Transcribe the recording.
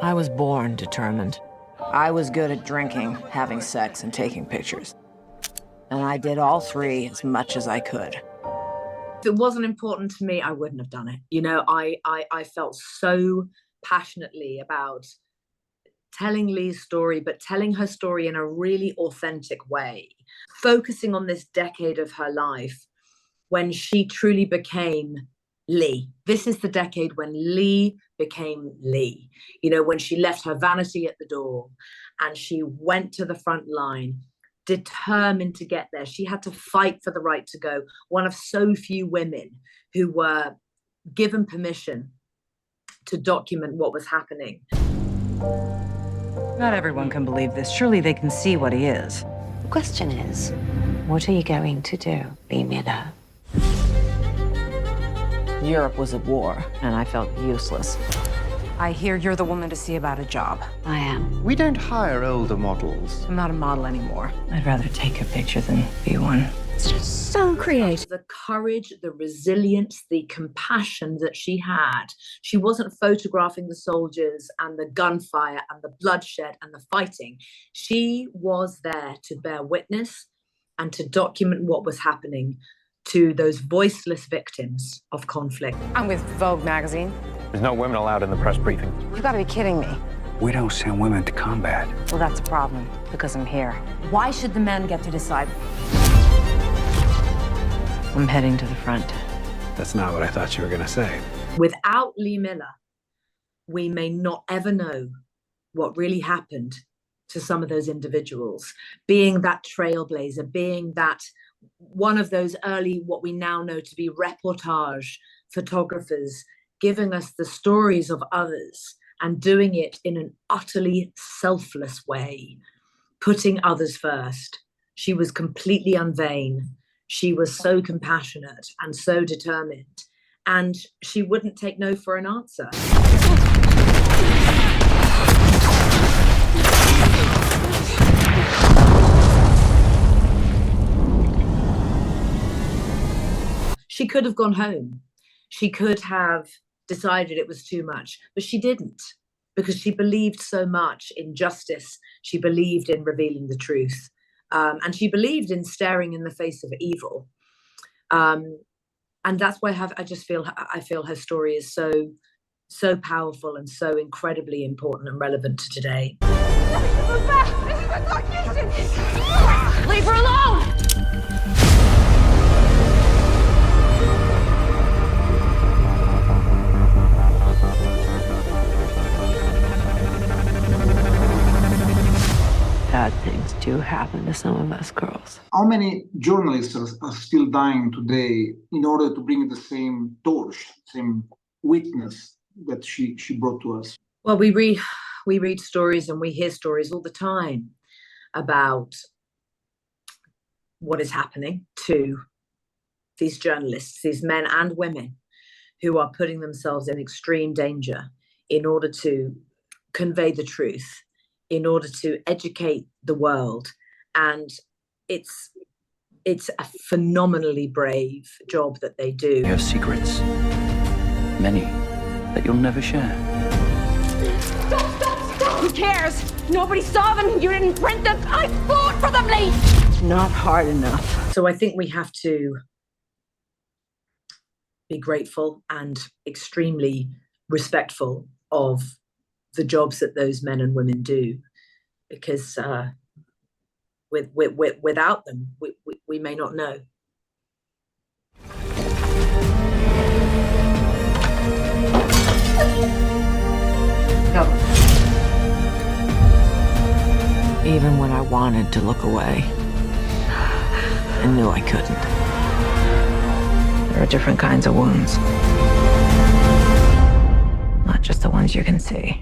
I was born determined. I was good at drinking, having sex, and taking pictures. And I did all three as much as I could. If it wasn't important to me, I wouldn't have done it. You know, I felt so passionately about telling Lee's story, but telling her story in a really authentic way, focusing on this decade of her life when she truly became Lee. This is the decade when Lee became Lee. You know, when she left her vanity at the door and she went to the front line, determined to get there. She had to fight for the right to go. One of so few women who were given permission to document what was happening. Not everyone can believe this. Surely they can see what he is. The question is, what are you going to do, Lee Miller? Europe was at war, and I felt useless. I hear you're the woman to see about a job. I am. We don't hire older models. I'm not a model anymore. I'd rather take a picture than be one. It's just so creative. The courage, the resilience, the compassion that she had. She wasn't photographing the soldiers and the gunfire and the bloodshed and the fighting. She was there to bear witness and to document what was happening to those voiceless victims of conflict. I'm with Vogue magazine. There's no women allowed in the press briefing. You gotta be kidding me. We don't send women to combat. Well, that's a problem, because I'm here. Why should the men get to decide? I'm heading to the front. That's not what I thought you were gonna say. Without Lee Miller, we may not ever know what really happened to some of those individuals, being that trailblazer, being that one of those early, what we now know to be reportage photographers, giving us the stories of others and doing it in an utterly selfless way, putting others first. She was completely unvain. She was so compassionate and so determined, and she wouldn't take no for an answer. She could have gone home. She could have decided it was too much, but she didn't, because she believed so much in justice. She believed in revealing the truth. And she believed in staring in the face of evil. And that's why I feel her story is so powerful and so incredibly important and relevant to today. Leave her alone! Bad things do happen to some of us girls. How many journalists are still dying today in order to bring the same torch, same witness that she brought to us? Well, we read stories and we hear stories all the time about what is happening to these journalists, these men and women who are putting themselves in extreme danger in order to convey the truth, in order to educate the world. And it's a phenomenally brave job that they do. You have secrets, many, that you'll never share. Stop! Who cares? Nobody saw them. You didn't print them. I fought for them, Lee! It's not hard enough. So I think we have to be grateful and extremely respectful of the jobs that those men and women do, because without them, we may not know. Go. Even when I wanted to look away, I knew I couldn't. There are different kinds of wounds. Not just the ones you can see.